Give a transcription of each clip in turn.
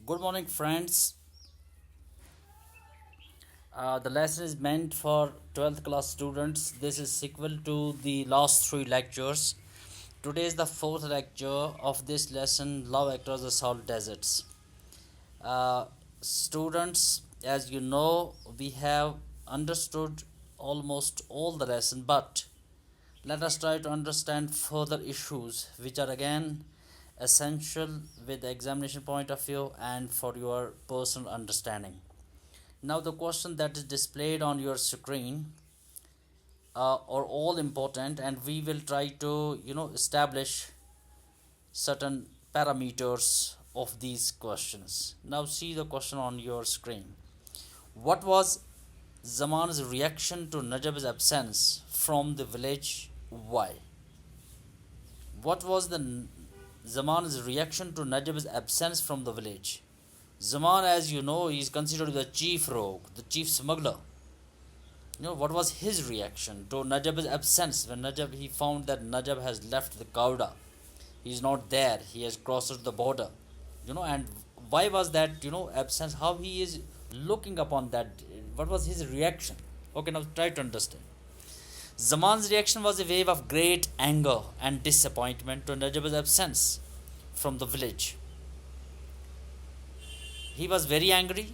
Good morning, friends. The lesson is meant for 12th class students. This is sequel to the last three lectures. Today is the fourth lecture of this lesson, Love Across the Salt Deserts. Students, as you know, we have understood almost all the lesson, but let us try to understand further issues which are again essential with the examination point of view and for your personal understanding. Now the question that is displayed on your screen are all important, and we will try to establish certain parameters of these questions. Now see the question on your screen. What was Zaman's reaction to Najab's absence from the village? Why? What was the Zaman's reaction to Najab's absence from the village? Zaman, as you know, is considered the chief rogue, the chief smuggler. What was his reaction to Najab's absence when he found that Najab has left the Kauda? He is not there. He has crossed the border. And why was that? Absence. How he is looking upon that? What was his reaction? Okay, now try to understand. Zaman's reaction was a wave of great anger and disappointment to Najab's absence from the village. He was very angry,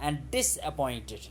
and disappointed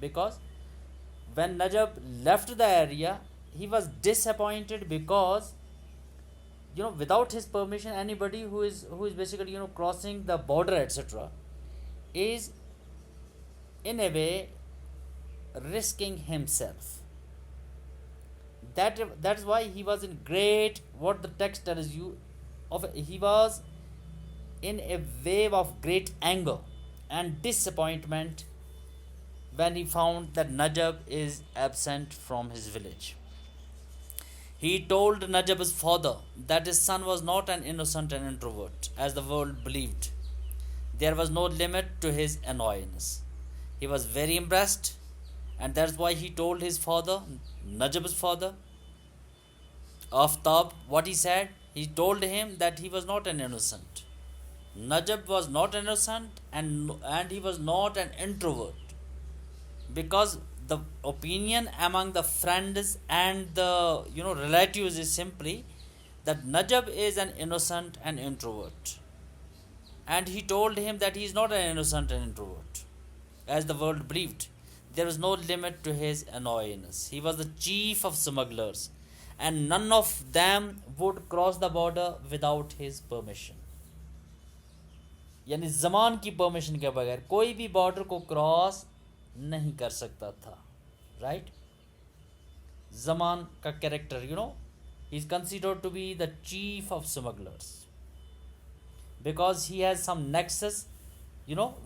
Because when Najab left the area, he was disappointed because without his permission, anybody who is basically crossing the border, etc., is in a way risking himself. That's why he was in great, what the text tells you, he was in a wave of great anger and disappointment when he found that Najab is absent from his village. He told Najab's father that his son was not an innocent and introvert, as the world believed. There was no limit to his annoyance. He was very impressed, and that's why he told his father, Najab's father, Aftab, what he said. He told him that he was not an innocent. Najab was not innocent, and he was not an introvert, because the opinion among the friends and the relatives is simply that Najab is an innocent and introvert, and he told him that he is not an innocent and introvert, as the world believed. There was no limit to his annoyance. He was the chief of smugglers, and none of them would cross the border without his permission. یعنی زمان کی permission کے بغیر کوئی بھی border کو cross نہیں کر سکتا تھا. رائٹ. زمان کا character he is considered to be the chief of smugglers because he has some nexus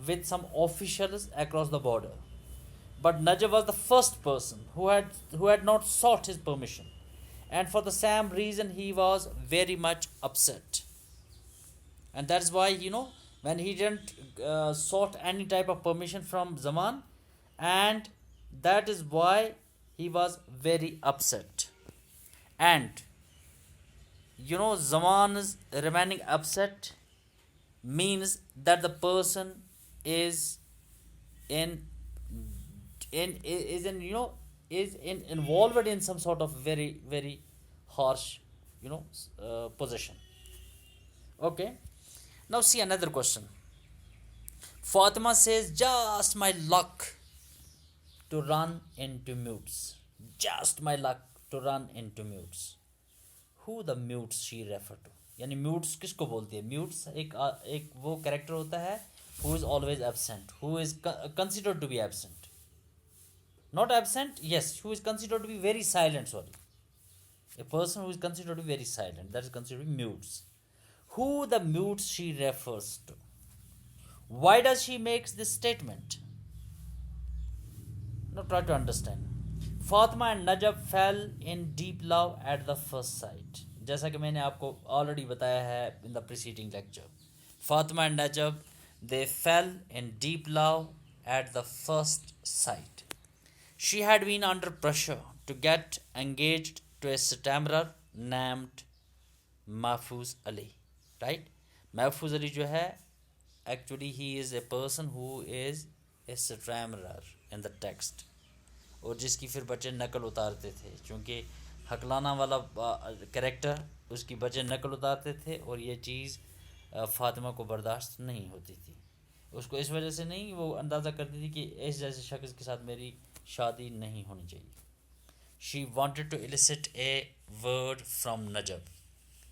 with some officials across the border. But Najab was the first person who had not sought his permission, and for the same reason he was very much upset. And that's why when he didn't sought any type of permission from Zaman, and that is why he was very upset. And Zaman's remaining upset means that the person is involved in some sort of very very harsh position. Okay. Now see another question. Fatima says, just my luck to run into mutes. Just my luck to run into mutes. Who the mutes she refer to? یعنی میوٹس کس کو بولتی ہے؟ میوٹس ایک وہ character ہوتا ہے who is always absent, who is considered to be absent. Not absent, yes, who is considered to be very silent, sorry. A person who is considered to be very silent, that is considered to be mutes. Who the mutes she refers to? Why does she make this statement? Now try to understand. Fatima and Najab fell in deep love at the first sight. جیسا کہ میں نے آپ کو already بتایا ہے in the preceding lecture. Fatima and Najab, they fell in deep love at the first sight. She had been under pressure to get engaged to a stammerer named محفوظ علی. Right. محفوظ علی جو ہے actually he is a person who is a stammerer in the text, اور جس کی پھر بچے نقل اتارتے تھے, چونکہ حقلانہ والا کریکٹر اس کی بچے نقل اتارتے تھے, اور یہ چیز فاطمہ کو برداشت نہیں ہوتی تھی. اس کو اس وجہ سے نہیں, وہ اندازہ کرتی تھی کہ اس جیسے شخص کے ساتھ میری شادی نہیں ہونی چاہیے. She wanted to elicit a word from Najeeb,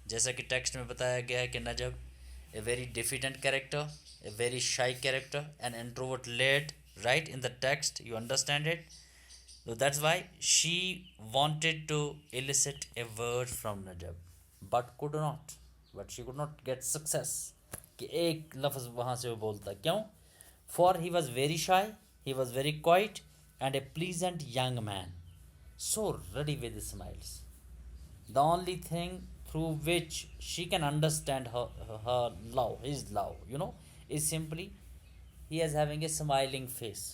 جیسا کہ ٹیکسٹ میں بتایا گیا ہے کہ Najeeb a very diffident character, a very shy character, an introvert lad, right in the text, you understand it. So that's why she wanted to elicit a word from Najab, but could not. But she could not get success. کہ ایک لفظ وہاں سے وہ بولتا. کیوں؟ For he was very shy, he was very quiet, and a pleasant young man, so ready with smiles. The only thing through which she can understand her love, his love, is simply he is having a smiling face,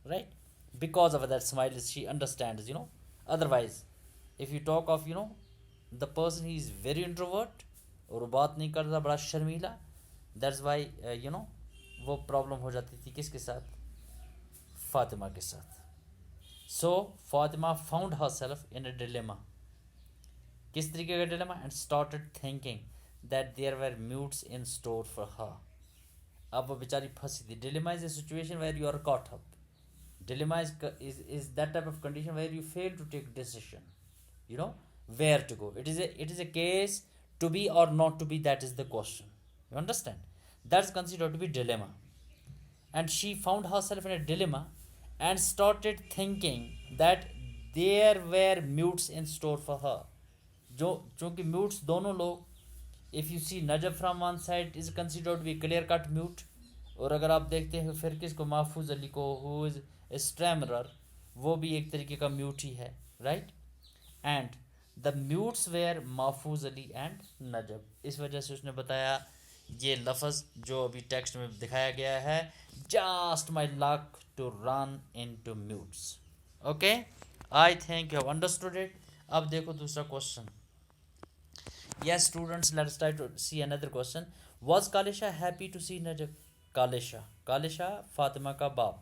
right? Because of that smile she understands. Otherwise if you talk of the person, he is very introvert اور وہ بات نہیں کرتا, بڑا شرمیلا. That's why وہ problem ہو جاتی تھی کس کے ساتھ؟ فاطمہ کے ساتھ. So Fatima found herself in a dilemma. کس طریقے کا dilemma? And started thinking that there were mutes in store for her. اب وہ بیچاری پھنسی تھی. Dilemma is a situation where you are caught up. Dilemma is that type of condition where you fail to take decision, where to go. It is a case to be or not to be, that is the question. You understand? That's considered to be dilemma. And she found herself in a dilemma and started thinking that there were mutes in store for her. چونکہ mutes دونوں لوگ, if you see Najab from one side is considered to be clear cut mute, اور اگر آپ دیکھتے ہیں پھر کس کو؟ محفوظ علی کو, who is اسٹریمرر, وہ بھی ایک طریقے کا میوٹ ہی ہے, رائٹ. اینڈ دا میوٹس ویئر محفوظ علی اینڈ نجب. اس وجہ سے اس نے بتایا یہ لفظ جو ابھی ٹیکسٹ میں دکھایا گیا ہے, just my luck to run into mutes. Okay, I think you have understood it. اب دیکھو دوسرا question. Yes students, let's try to see another question. Was Kalsha happy to see Najeeb? Kalsha Fatima کا باپ.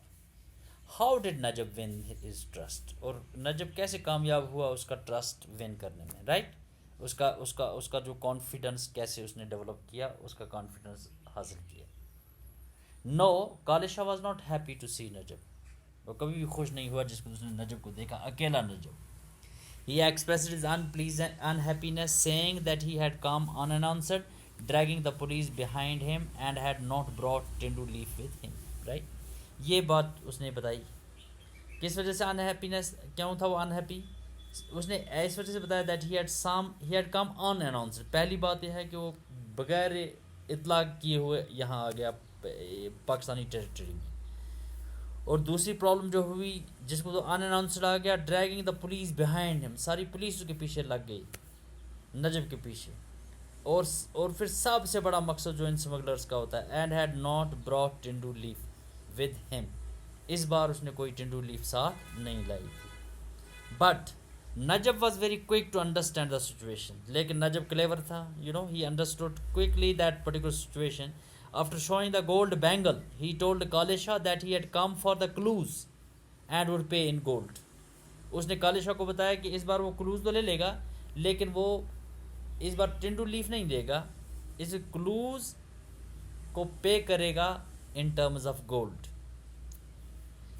How did Najeeb win his trust? اور نجب کیسے کامیاب ہوا اس کا ٹرسٹ ون کرنے میں, رائٹ. اس کا جو کانفیڈنس کیسے اس نے ڈیولپ کیا, اس کا کانفیڈنس حاصل کیا. نو, کالشا was not happy to see Najab. وہ کبھی بھی خوش نہیں ہوا جس کو اس نے نجب کو دیکھا, اکیلا Najab. He expressed his unhappiness, saying that he had come unannounced, dragging the police behind him, and had not brought Tindu Leaf with him. Right? یہ بات اس نے بتائی. کس وجہ سے انہیپینس, کیوں تھا وہ انہیپی؟ اس نے اس وجہ سے بتایا that he had come unannounced. پہلی بات یہ ہے کہ وہ بغیر اطلاع کیے ہوئے یہاں آ گیا پاکستانی ٹیریٹری میں. اور دوسری پرابلم جو ہوئی جس کو تو اناناؤنسڈ آ گیا, ڈریگنگ دا پولیس بیہائنڈ ہم, ساری پولیس اس کے پیچھے لگ گئی, نجب کے پیچھے. اور پھر سب سے بڑا مقصد جو ان سمگلرس کا ہوتا ہے, اینڈ ہیڈ ناٹ براٹ ٹنڈو لیف ود ہم. اس بار اس نے کوئی ٹنڈو لیف ساتھ نہیں لائی تھی. But Najeeb was very quick to understand the situation. لیکن نجب کلیور تھا, he understood quickly that particular situation. After showing the gold bangle, he told Kalisha that he had come for the clues and would pay in gold. اس نے کالشا کو بتایا کہ اس بار وہ close تو لے لے گا, لیکن وہ اس بار ٹنڈو لیف نہیں لے گا, اس کلوز کو پے کرے گا in terms of gold.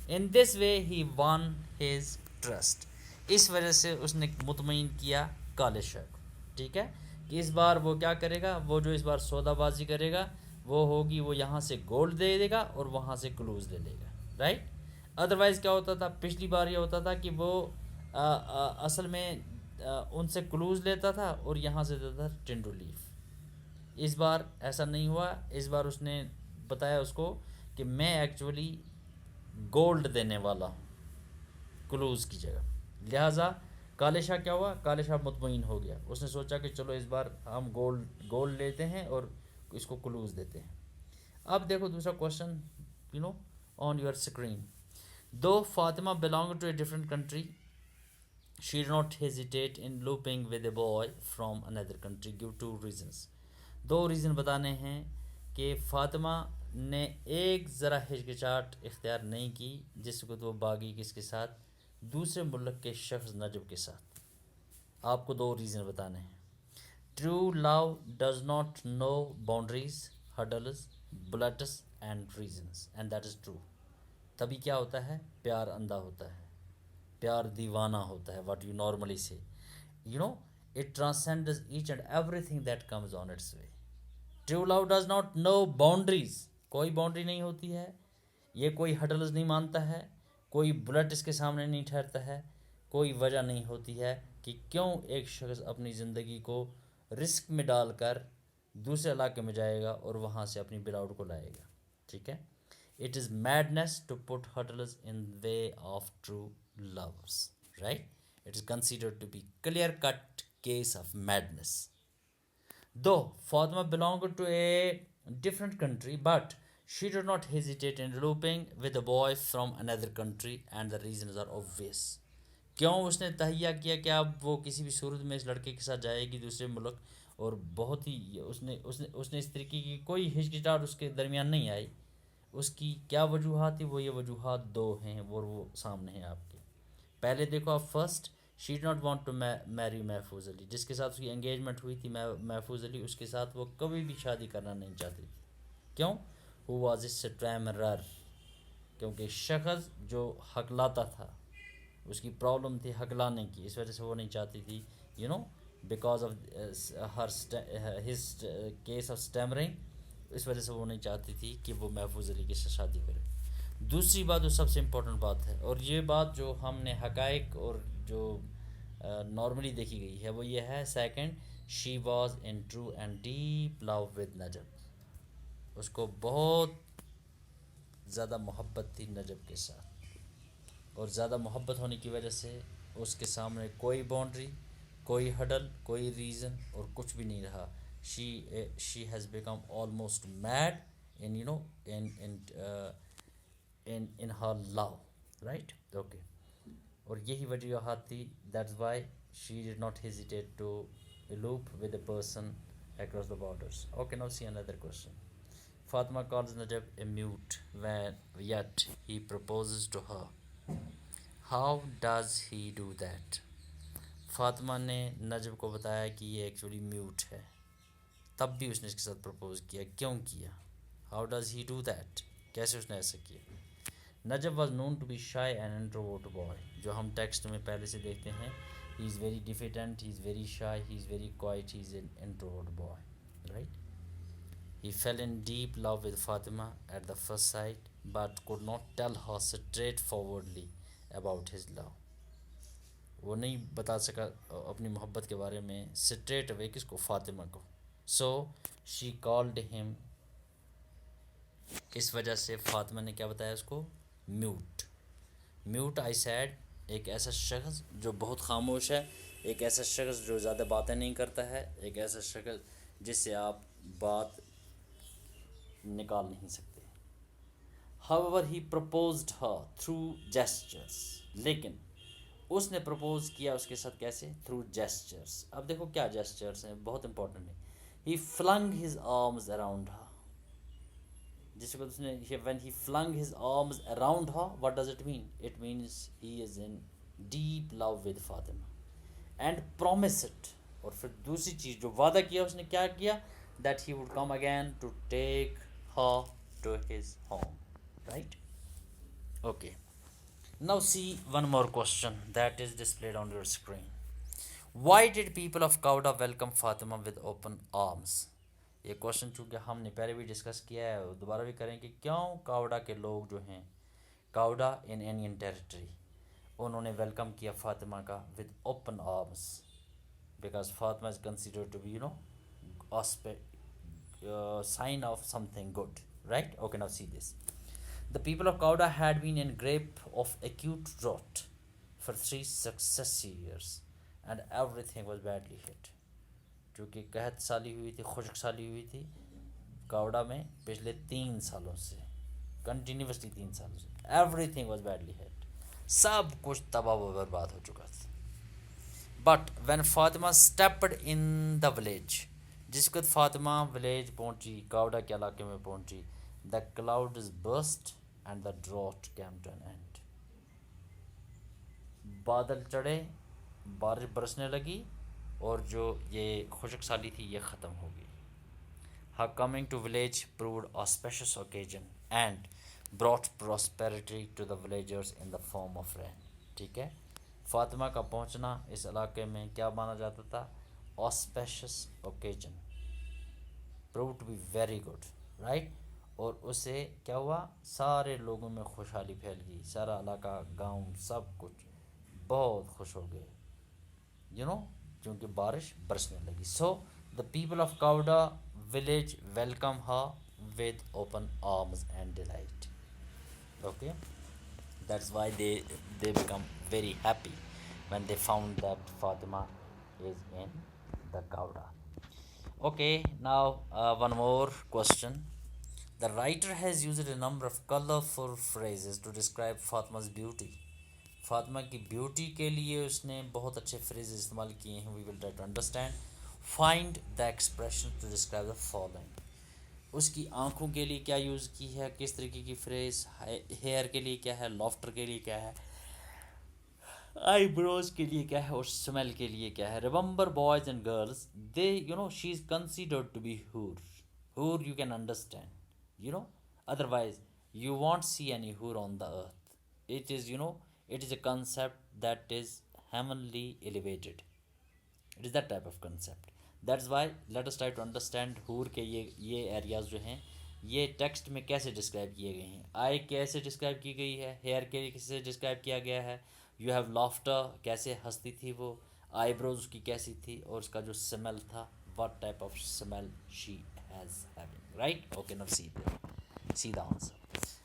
In this way he won his trust. اس وجہ سے اس نے مطمئن کیا کالشا کو, ٹھیک ہے, کہ اس بار وہ کیا کرے گا, وہ جو اس بار سودا بازی کرے گا وہ ہوگی, وہ یہاں سے گولڈ دے دے گا اور وہاں سے کلوز لے لے گا, رائٹ. ادروائز کیا ہوتا تھا, پچھلی بار یہ ہوتا تھا کہ وہ اصل میں ان سے کلوز لیتا تھا اور یہاں سے دیتا تھا ٹنڈو لیف. اس بار ایسا نہیں ہوا. اس بار اس نے بتایا اس کو کہ میں ایکچولی گولڈ دینے والا ہوں کلوز کی جگہ. لہٰذا کالشا کیا ہوا, کالشا مطمئن ہو گیا. اس نے سوچا کہ چلو اس بار ہم گولڈ لیتے ہیں اور اس کو کلوز دیتے ہیں. اب دیکھو دوسرا کوشچن آن یور اسکرین. دو Fatima belonged to a different country, She did not hesitate in eloping with a boy from another country. Give two reasons. Do reason بتانے ہیں کہ فاطمہ نے ایک ذرا ہچکچاہٹ اختیار نہیں کی جس کو وہ باغی کس کے ساتھ، دوسرے ملک کے شخص نجب کے ساتھ. آپ کو دو ریزن بتانے ہیں. True love does not know boundaries, hurdles, bullets and reasons, and that is true. تبھی کیا ہوتا ہے؟ پیار اندھا ہوتا ہے، پیار دیوانہ ہوتا ہے. What you normally say, you know, it transcends each and everything that comes on its way. True love does not know boundaries, کوئی باؤنڈری نہیں ہوتی ہے، یہ کوئی ہڈلز نہیں مانتا ہے، کوئی بلٹ اس کے سامنے نہیں ٹھہرتا ہے، کوئی وجہ نہیں ہوتی ہے کہ کیوں ایک شخص اپنی زندگی کو رسک میں ڈال کر دوسرے علاقے میں جائے گا اور وہاں سے اپنی بلاؤڈ کو لائے گا. ٹھیک ہے. It is madness to put hurdles in way of true loves, right. It is considered to be clear cut case of madness. Though Fatima belonged to a different country, but she did not hesitate in eloping with a boy from another country, and the reasons are obvious. کیوں اس نے تہیہ کیا کہ اب وہ کسی بھی صورت میں اس لڑکے کے ساتھ جائے گی دوسرے ملک، اور بہت ہی اس نے اس طریقے کی کوئی ہچکچاہٹ اس کے درمیان نہیں آئی. اس کی کیا وجوہات تھی؟ وہ یہ وجوہات دو ہیں اور وہ سامنے ہیں آپ کے. پہلے دیکھو آپ. فرسٹ، شی ڈ ناٹ وانٹ ٹو میری محفوظ علی، جس کے ساتھ اس کی انگیجمنٹ ہوئی تھی محفوظ علی، اس کے ساتھ وہ کبھی بھی شادی کرنا نہیں چاہتی تھی. کیوں؟ ہو واز اے اسٹریمرر، کیونکہ شخص جو ہکلاتا تھا، اس کی پرابلم تھی ہکلانے کی، اس وجہ سے وہ نہیں چاہتی تھی، you know, because of his case of stammering, اس وجہ سے وہ نہیں چاہتی تھی کہ وہ محفوظ علی کے ساتھ شادی کرے. دوسری بات جو سب سے امپورٹنٹ بات ہے، اور یہ بات جو ہم نے حقائق اور جو نارملی دیکھی گئی ہے وہ یہ ہے. Second, she was in true and deep love with Najeeb. اس کو بہت زیادہ محبت تھی نجب کے ساتھ، اور زیادہ محبت ہونے کی وجہ سے اس کے سامنے کوئی باؤنڈری، کوئی ہڈل، کوئی ریزن اور کچھ بھی نہیں رہا. She has become almost mad in you know in her love, right? Okay. اور یہی وجوہات تھی. that's why she did not hesitate to elope with a person across the borders. Okay, now see another question. Fatima calls Najib a mute when yet he proposes to her. How does he do that? Fatima نے نجب کو بتایا کہ یہ actually mute ہے، تب بھی اس نے اس کے ساتھ پرپوز کیا. کیوں کیا؟ How does he do that? کیسے اس نے ایسا کیا؟ Najeeb was known to be shy and introvert boy, جو ہم ٹیکسٹ میں پہلے سے دیکھتے ہیں. He is very diffident, he is very shy, he is very quiet, he is an introvert boy, right. He fell in deep love with Fatima at the first sight but could not tell her straightforwardly about his لو. وہ نہیں بتا سکا اپنی محبت کے بارے میں straight away کس کو؟ فاطمہ کو. سو شی کالڈ ہم، اس وجہ سے فاطمہ نے کیا بتایا اس کو؟ میوٹ. میوٹ آئی سیڈ، ایک ایسا شخص جو بہت خاموش ہے، ایک ایسا شخص جو زیادہ باتیں نہیں کرتا ہے، ایک ایسا شخص جس سے آپ بات نکال نہیں سکتے. however he proposed her through gestures، لیکن اس نے پرپوز کیا اس کے ساتھ کیسے؟ Through gestures. اب دیکھو کیا جیسچرس ہیں، بہت امپورٹنٹ ہے. He flung his arms around her, جس کو اس نے when he flung his arms around her, what does it mean? It means he is in deep love with Fatima and promised. اور پھر دوسری چیز جو وعدہ کیا اس نے کیا کیا؟ that he would come again to take her to his home, right? Okay. Now see one more question that is displayed on your screen. Why did people of Kauda welcome Fatima with open arms? یہ question چونکہ ہم نے پہلے بھی discuss کیا ہے، دوبارہ بھی کریں کہ کیوں کاوڈا کے لوگ جو ہیں، کاوڈا ان انڈین ٹیریٹری، انہوں نے ویلکم کیا فاطمہ کا with open arms, because Fatima is considered to be you know sign of something good, right? Okay, now see this. The people of Kauda had been in grip of acute drought for 3 successive years and everything was badly hit. چونکہ قحط سالی ہوئی تھی، خشک سالی ہوئی تھی کاوڈا میں پچھلے 3 سالوں سے، کنٹینیوسلی 3 سالوں سے. Everything was badly hit, سب کچھ تباہ و برباد ہو چکا تھا. But when Fatima stepped in the village, جس وقت فاطمہ ولیج پہنچی، کاوڈا کے علاقے میں پہنچی، the clouds burst and the drought came to an end, بادل چڑھے، بارش برسنے لگی، اور جو یہ خشک سالی تھی یہ ختم ہو گئی. Her coming to village proved auspicious occasion and brought prosperity to the villagers in the form of rain. ٹھیک ہے، فاطمہ کا پہنچنا اس علاقے میں کیا مانا جاتا تھا؟ auspicious occasion, proved to be very good, right؟ اور اسے کیا ہوا؟ سارے لوگوں میں خوشحالی پھیل گئی، سارا علاقہ، گاؤں، سب کچھ بہت خوش ہو گئے، کیونکہ بارش برسنے لگی. سو the people of Kauda village welcome her with open arms and delight. Okay, that's why they become very happy when they found that Fatima is in the Kauda. Okay, now one more question. The writer has used a number of colorful phrases to describe Fatima's beauty. Fatima کی beauty کے لیے اس نے بہت اچھے freeze استعمال کیے ہیں. We will try to understand. Find the expression to describe the following. اس کی آنکھوں کے لیے کیا یوز کی ہے، کس طریقے کی فریز، ہیئر کے لیے کیا ہے، لافٹر کے لیے کیا ہے، آئی بروز کے لیے کیا ہے، اور اسمیل کے لیے کیا ہے. Remember boys and girls, they she is considered to be ہور you can understand, otherwise you won't see any ہور on the earth. It is it is a concept that is heavenly elevated. It is that type of concept. That's why let us try to understand حور کے یہ areas جو ہیں یہ text میں کیسے describe کیے گئے ہیں. آئی کیسے ڈسکرائب کی گئی ہے، ہیئر کے کیسے ڈسکرائب کیا گیا ہے، یو ہیو لافٹر کیسے ہنستی تھی وہ، آئی بروز اس کی کیسی تھی، اور اس کا جو اسمیل تھا what type of smell she has having, right? Okay, now see the answer.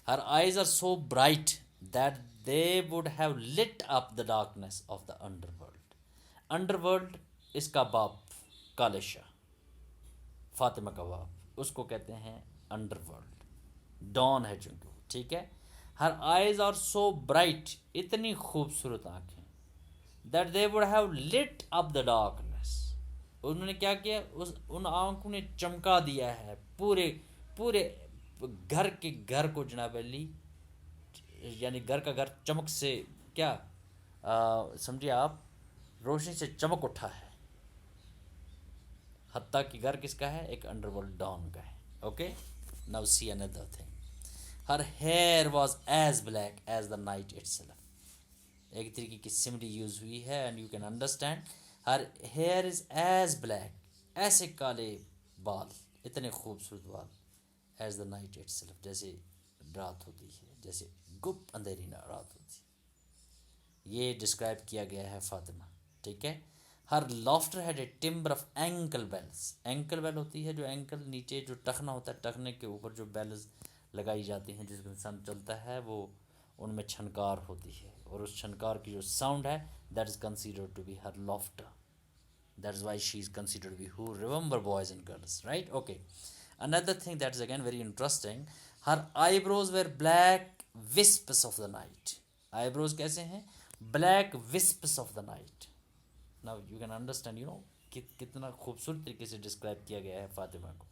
Her eyes are so bright that they would have lit up the darkness of the underworld. Underworld اس کا باپ کالشا، فاطمہ کا باپ، اس کو کہتے ہیں under world, Dawn ہے چونکہ، ٹھیک ہے. Her eyes are so bright, اتنی خوبصورت آنکھیں، that they would have let up the darkness, انہوں نے کیا کیا، ان آنکھوں نے چمکا دیا ہے پورے گھر کے گھر کو، جناب علی، یعنی گھر کا گھر چمک سے کیا سمجھیے آپ، روشنی سے چمک اٹھا ہے. حتیٰ کہ گھر کس کا ہے؟ ایک انڈر ورلڈ ڈان کا ہے. Okay, now C another thing. Her hair was as black as the night itself. ایک طریقے کی سمری یوز ہوئی ہے and you can understand. Her hair is as black, ایسے کالے بال، اتنے خوبصورت بال، as the night itself, جیسے رات ہوتی ہے، جیسے گپ اندھیری رات ہوتی ہے. یہ ڈسکرائب کیا گیا ہے فاطمہ، ٹھیک ہے. Her laughter had a timbre of ankle bells. Ankle bell ہوتی ہے جو اینکل نیچے جو ٹخنا ہوتا ہے، ٹخنے کے اوپر جو بیلز لگائی جاتی ہیں جس کو انسان چلتا ہے، وہ ان میں چھنکار ہوتی ہے، اور اس چھنکار کی جو ساؤنڈ ہے that is considered to be her laughter. That is why she is considered to be ہو. Remember boys and girls, right? Okay. Another thing that is again very interesting, her eyebrows were black wisps of the night. Eyebrows کیسے ہیں؟ Black wisps of the night. Now you can understand, کتنا خوبصورت طریقے سے describe کیا گیا ہے فاطمہ کو.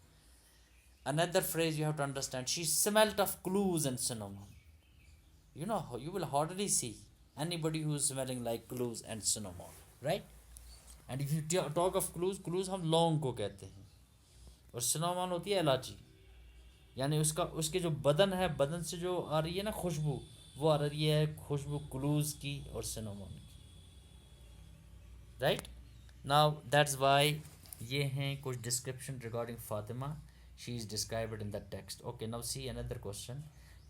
Another phrase you have to understand, she smelt of cloves and cinnamon. You will hardly see anybody who is smelling like cloves and cinnamon, right? And if you talk of cloves ہم لونگ کو کہتے ہیں، اور سنامون ہوتی ہے الائچی، یعنی اس کے جو بدن ہے، بدن سے جو آ رہی ہے نا خوشبو، وہ آ رہی ہے خوشبو کلوز کی اور سنامون کی، رائٹ؟ ناؤ دیٹس وائی یہ ہیں کچھ description regarding Fatima. She is described in the text. Okay, now see another question.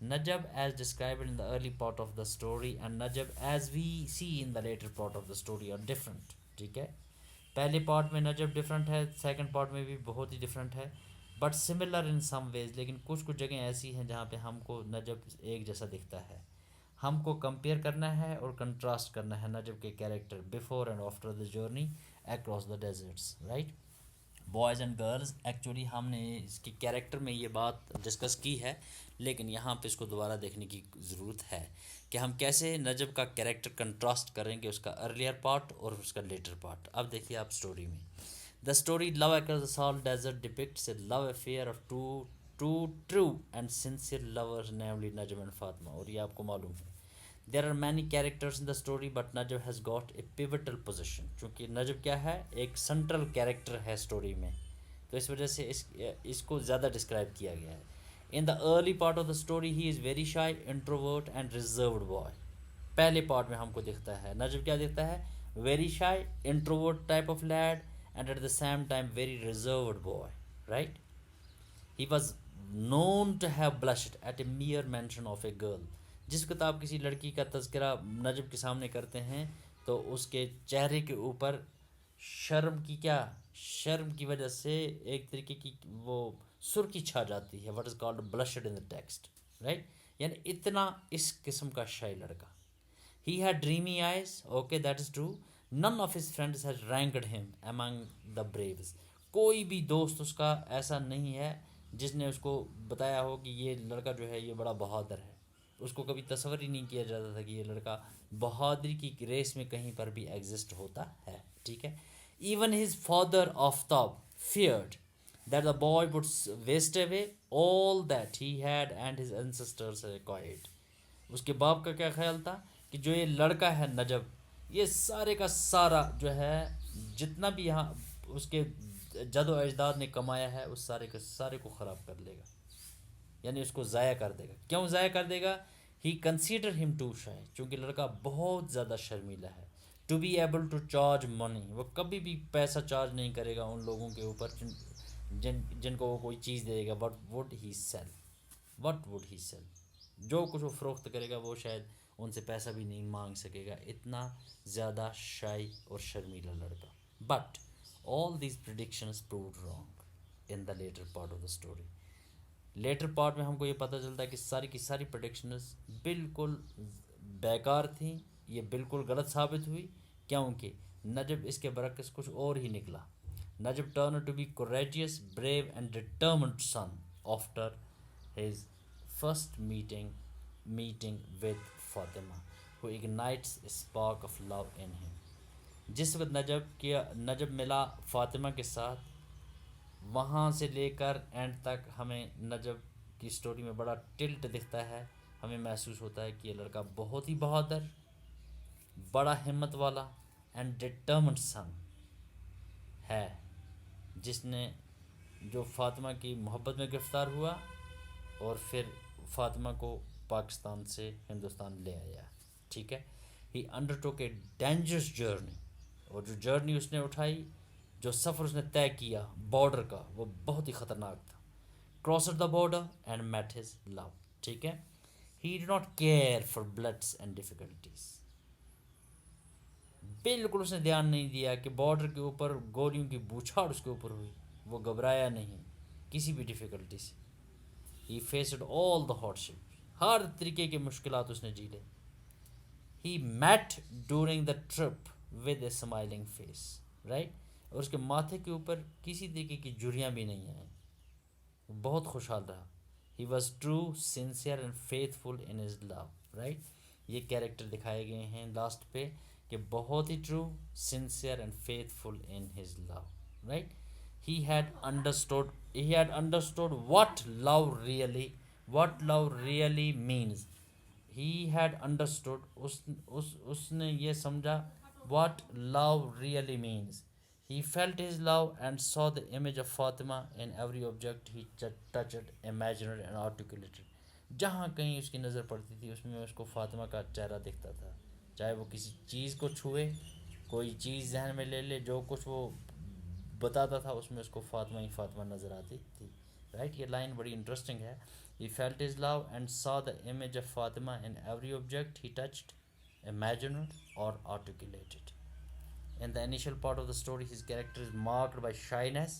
Najeeb as described in the early part of the story and Najeeb as we see in the later part of the story are different. ٹھیک ہے، پہلے part میں Najeeb different ہے، second part میں بھی بہت ہی different ہے، but similar in some ways. لیکن کچھ جگہیں ایسی ہیں جہاں پہ ہم کو نجب ایک جیسا دکھتا ہے. ہم کو کمپیئر کرنا ہے اور کنٹراسٹ کرنا ہے نجب کے character before and after the journey across the desserts, right? Boys and girls. Actually ہم نے اس کے کیریکٹر میں یہ بات ڈسکس کی ہے، لیکن یہاں پہ اس کو دوبارہ دیکھنے کی ضرورت ہے کہ ہم کیسے نجب کا کیریکٹر کنٹراسٹ کریں گے اس کا ارلیئر پارٹ اور اس کا لیٹر پارٹ. اب دیکھیے آپ اسٹوری میں. The story love across the salt desert depicts a love affair of two true and sincere lovers namely Najm and Fatima. اور یہ آپ کو معلوم ہے there are many characters in the story but Najeeb has got a pivotal position. چونکہ نجب کیا ہے، ایک سینٹرل کیریکٹر ہے اسٹوری میں، تو اس وجہ سے اس کو زیادہ ڈسکرائب کیا گیا ہے. In the early part of the story he is very shy introvert and reserved boy. پہلے پارٹ میں ہم کو دکھتا ہے نجب کیا دکھتا ہے، very shy introvert type of lad and at the same time very reserved boy. Right. He was known to have blushed at a mere mention of a girl. جس وقت آپ کسی لڑکی کا تذکرہ نجب کے سامنے کرتے ہیں تو اس کے چہرے کے اوپر شرم کی وجہ سے ایک طریقے کی وہ سرخی چھا جاتی ہے. What is called blushed in the text. Right. یعنی اتنا اس قسم کا شائع لڑکا. He had dreamy eyes. Okay that is true. None of his friends has ranked him among دا بریوز. کوئی بھی دوست اس کا ایسا نہیں ہے جس نے اس کو بتایا ہو کہ یہ لڑکا جو ہے یہ بڑا بہادر ہے. اس کو کبھی تصور ہی نہیں کیا جاتا تھا کہ یہ لڑکا بہادری کی ریس میں کہیں پر بھی ایگزسٹ ہوتا ہے. ٹھیک ہے. Even his father Aftab feared that the boy would waste away all that he had and his ancestors acquired. اس کے باپ کا کیا خیال تھا کہ جو یہ لڑکا ہے نجب، یہ سارے کا سارا جو ہے جتنا بھی یہاں اس کے جد و اجداد نے کمایا ہے اس سارے کے سارے کو خراب کر لے گا. یعنی اس کو ضائع کر دے گا. کیوں ضائع کر دے گا؟ ہی کنسیڈر ہم ٹو شائے. چونکہ لڑکا بہت زیادہ شرمیلا ہے. To be able to charge money. وہ کبھی بھی پیسہ چارج نہیں کرے گا ان لوگوں کے اوپر جن کو وہ کوئی چیز دے گا. What would he sell. جو کچھ وہ فروخت کرے گا وہ شاید ان سے پیسہ بھی نہیں مانگ سکے گا. اتنا زیادہ شائع اور شرمیلا لڑکا. But all these predictions proved wrong in the later part of the story. Later part میں ہم کو یہ پتہ چلتا ہے کہ ساری کی ساری پریڈکشنز بالکل بیکار تھیں. یہ بالکل غلط ثابت ہوئی کیونکہ نجب اس کے برعکس کچھ اور ہی نکلا. Najeeb turn to be courageous brave and determined soon after his first meeting with Fatima who ignites a spark of love in him. جس وقت نجب ملا فاطمہ کے ساتھ، وہاں سے لے کر اینڈ تک ہمیں نجب کی سٹوری میں بڑا ٹلٹ دکھتا ہے. ہمیں محسوس ہوتا ہے کہ یہ لڑکا بہت ہی بہادر، بڑا ہمت والا اینڈ ڈٹرمنڈ سن ہے، جس نے جو فاطمہ کی محبت میں گرفتار ہوا اور پھر فاطمہ کو پاکستان سے ہندوستان لے آیا. ٹھیک ہے. ہی انڈر ٹوک اے ڈینجرس جرنی. اور جو جرنی اس نے اٹھائی، جو سفر اس نے طے کیا بارڈر کا، وہ بہت ہی خطرناک تھا. Crossed the border and met his love. ٹھیک ہے. He did not care for bullets and difficulties. بالکل اس نے دھیان نہیں دیا کہ بارڈر کے اوپر گولیوں کی بوچھاڑ اس کے اوپر ہوئی. وہ گھبرایا نہیں کسی بھی ڈیفیکلٹی سے. ہی فیسڈ آل دا ہارڈشپ. ہر طریقے کی مشکلات اس نے جی لے. He met during the trip with a smiling face. Right. اور اس کے ماتھے کے اوپر کسی طریقے کی جھریاں بھی نہیں آئیں. بہت خوشحال رہا. He was true sincere and faithful in his love. Right. یہ کیریکٹر دکھائے گئے ہیں لاسٹ پہ کہ بہت ہی true sincere and faithful in his love. Right. He had understood what love really means. He had understood, اس نے یہ سمجھا what love really means. He felt his love and saw the image of Fatima in every object he touched, imagined and articulated. جہاں کہیں اس کی نظر پڑتی تھی اس میں اس کو فاطمہ کا چہرہ دکھتا تھا. چاہے وہ کسی چیز کو چھوئے، کوئی چیز ذہن میں لے لے، جو کچھ وہ بتاتا تھا اس میں اس کو فاطمہ ہی فاطمہ نظر آتی تھی. رائٹ. یہ لائن بڑی انٹرسٹنگ ہے. He felt his love and saw the image of Fatima in every object he touched, imagined or articulated. In the initial part of the story, his character is marked by shyness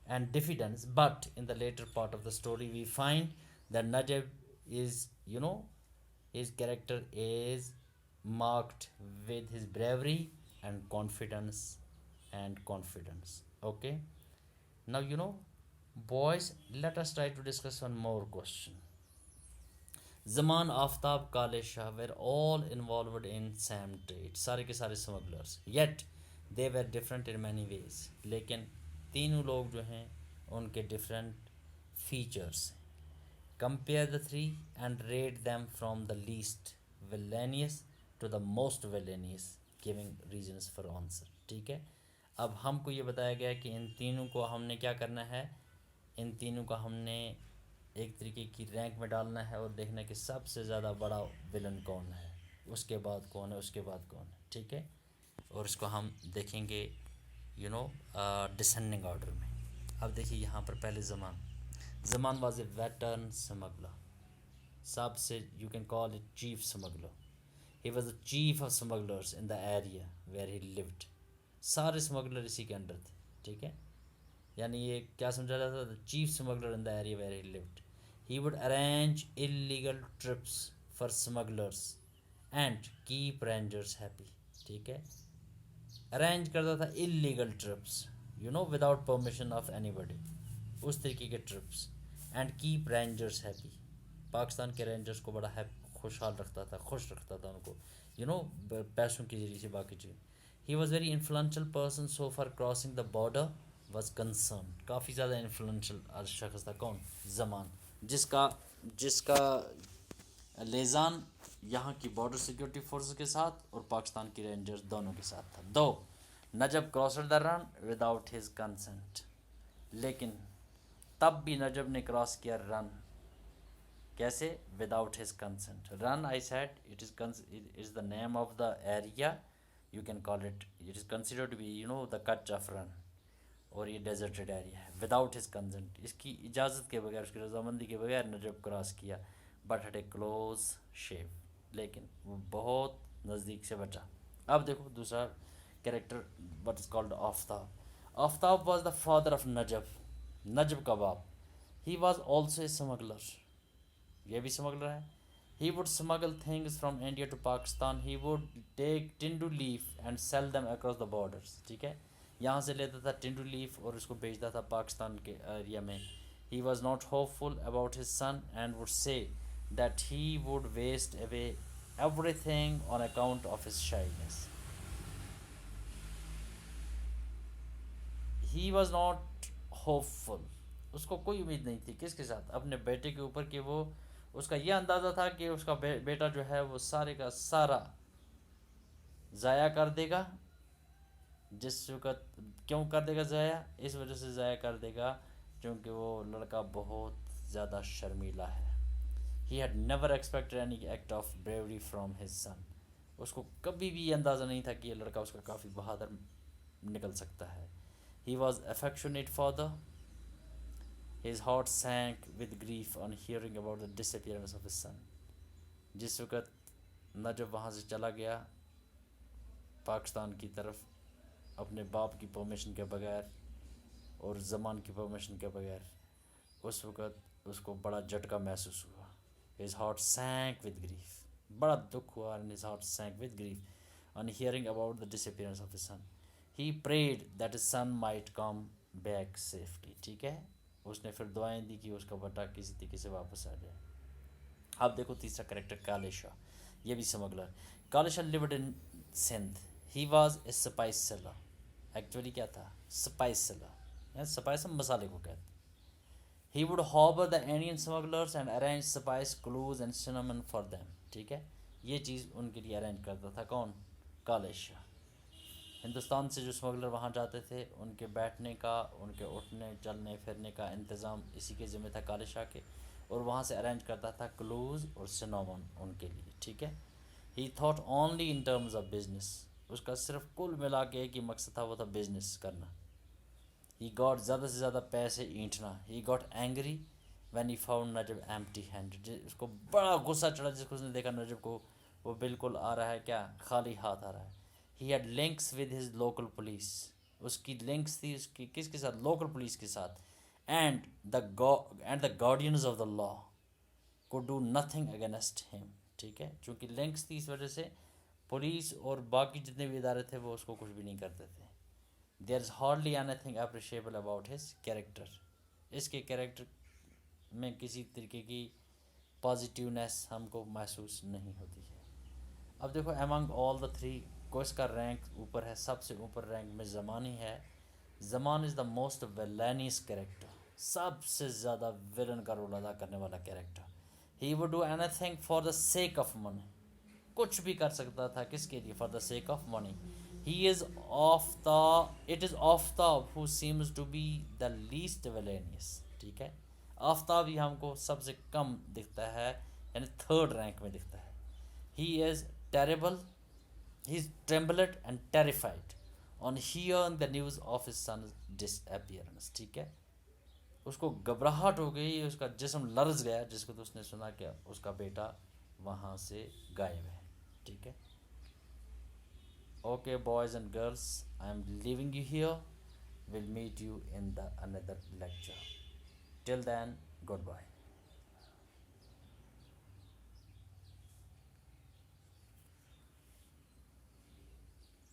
and diffidence, but in the later part of the story, we find that Najib is, his character is marked with his bravery and confidence. Okay. Now, boys, let us try to discuss one more question. Zaman, Aftab, Kale Shah were all involved in same trade, سارے کے سارے smugglers. Yet they were different in many ways. لیکن تینوں لوگ جو ہیں ان کے different features. Compare the three and rate them from the least villainous to the most villainous, giving reasons for answer. ٹھیک ہے. اب ہم کو یہ بتایا گیا کہ ان تینوں کو ہم نے کیا کرنا ہے، ان تینوں کو ہم نے ایک طریقے کی رینک میں ڈالنا ہے اور دیکھنا ہے کہ سب سے زیادہ بڑا ولن کون ہے، اس کے بعد کون ہے، اس کے بعد کون ہے. ٹھیک ہے. اور اس کو ہم دیکھیں گے ڈسینڈنگ آرڈر میں. اب دیکھیے یہاں پر پہلے زمان واز اے ویٹرن اسمگلر، سب سے you can call it chief smuggler. He was the chief of smugglers in the area where he lived. سارے اسمگلر اسی کے انڈر تھے. ٹھیک ہے. یعنی یہ کیا سمجھا جاتا تھا، chief smuggler in the area where he lived. He would arrange illegal trips for smugglers and keep rangers happy. ٹھیک ہے. ارینج کرتا تھا illegal trips, without permission of anybody. اس طریقے کے trips. And keep rangers happy. Pakistan کے rangers کو بڑا خوشحال رکھتا تھا، خوش رکھتا تھا ان کو، پیسوں کے ذریعے سے باقی چیز. He was very influential person so far crossing the border was concerned. کافی زیادہ انفلوئنشل شخص تھا. کون؟ زمان، جس کا لیزان یہاں کی بارڈر سیکیورٹی فورس کے ساتھ اور پاکستان کی رینجرز دونوں کے ساتھ تھا. دو Najab crossed the Rann without his consent. لیکن تب بھی نجب نے کراس کیا رن. کیسے؟ Without his consent. Rann I said it is the name of the area, you can call it is considered to be the Kutch of Rann. اور یہ ڈیزرٹڈ ایریا ہے. وداؤٹ ہز کنسنٹ، اس کی اجازت کے بغیر، اس کی رضامندی کے بغیر نجب کراس کیا. But hit a close shave, لیکن وہ بہت نزدیک سے بچا. اب دیکھو دوسرا character, what is called Aftab. Aftab was the father of Najab کا باپ. He was also a smuggler, یہ بھی اسمگلر ہے. He would smuggle things from India to Pakistan. He would take tendu leaf and sell them across the borders. ٹھیک ہے. یہاں سے لیتا تھا ٹنڈو لیف اور اس کو بیچتا تھا پاکستان کے ایریا میں. He was not hopeful about his son and would say that he would waste away everything on account of his shyness. He was not hopeful, اس کو کوئی امید نہیں تھی کس کے ساتھ؟ اپنے بیٹے کے اوپر، کہ وہ، اس کا یہ اندازہ تھا کہ اس کا بیٹا جو ہے وہ سارے کا سارا ضائع کر دے گا. جس وقت کیوں کر دے گا ضائع؟ اس وجہ سے ضائع کر دے گا کیونکہ وہ لڑکا بہت زیادہ شرمیلا ہے. He had never expected any act of bravery from his son. اس کو کبھی بھی یہ اندازہ نہیں تھا کہ یہ لڑکا اس کا کافی بہادر نکل سکتا ہے. He was affectionate father. His heart sank with grief on hearing about the disappearance of his son. جس وقت نجب وہاں سے چلا گیا پاکستان کی طرف اپنے باپ کی پرمیشن کے بغیر اور زمان کی پرمیشن کے بغیر، اس وقت اس کو بڑا جھٹکا محسوس ہوا. His heart sank with grief, بڑا دکھ ہوا. And his heart sank with grief on hearing about the disappearance of his son. He prayed that his son might come back safely. ٹھیک ہے. اس نے پھر دعائیں دی کہ اس کا بیٹا کسی طریقے سے واپس آ جائے. اب دیکھو تیسرا کریکٹر کالے شاہ، یہ بھی اسمگلر. Kale Shah lived in Sindh. He was a spice seller. Actually کیا تھا؟ Spice seller. اسپائس ہم مسالے کو کہتے. He would harbour the Indian smugglers and arrange spice cloves and cinnamon for them. ٹھیک ہے. یہ چیز ان کے لیے ارینج کرتا تھا. کون؟ کالے شاہ. ہندوستان سے جو اسمگلر وہاں جاتے تھے ان کے بیٹھنے کا، ان کے اٹھنے چلنے پھرنے کا انتظام اسی کے ذمہ تھا کالے شاہ کے، اور وہاں سے ارینج کرتا تھا کلوز اور سنومن ان کے لیے. ٹھیک ہے. He thought only in terms of business. اس کا صرف کل ملا کے ایک ہی مقصد تھا، وہ تھا بزنس کرنا. ہی گاٹ زیادہ سے زیادہ پیسے اینٹنا. He got angry when he found Najab empty hand. اس کو بڑا غصہ چڑھا جس کو اس نے دیکھا نجب کو وہ بالکل آ رہا ہے کیا، خالی ہاتھ آ رہا ہے. He had links with his local police. اس کی لنکس تھی اس کی کس کے ساتھ؟ لوکل پولیس کے ساتھ. And the guardians of the law could do nothing against him. ٹھیک ہے. چونکہ لنکس تھی اس وجہ سے پولیس اور باقی جتنے بھی ادارے تھے وہ اس کو کچھ بھی نہیں کرتے تھے. There is hardly anything appreciable about his character. اس کے کیریکٹر میں کسی طریقے کی پازیٹیونیس ہم کو محسوس نہیں ہوتی ہے. اب دیکھو امنگ آل دا تھری کو اس کا رینک اوپر ہے, سب سے اوپر رینک میں زمانی ہے. زمان از دا موسٹ ویلینیس کیریکٹر, سب سے زیادہ ویلن کا رول ادا کرنے والا character. He would do anything for the sake of money, کچھ بھی کر سکتا تھا کس کے لیے, for the sake of money. He is it is Aftab who seems to be the least villainous. ٹھیک ہے, آفتاب ہی ہم کو سب سے کم دکھتا ہے, یعنی تھرڈ رینک میں دکھتا ہے. He is terrible, he is trembled and terrified on hearing the news of his son's disappearance. ٹھیک ہے, اس کو گھبراہٹ ہو گئی, اس کا جسم لرز گیا جس کو تو اس نے سنا کہ اس کا بیٹا وہاں سے غائب ہے. ٹھیک ہے, okay boys and girls, I am leaving you here, will meet you in the اندر lecture. Till then, good bye.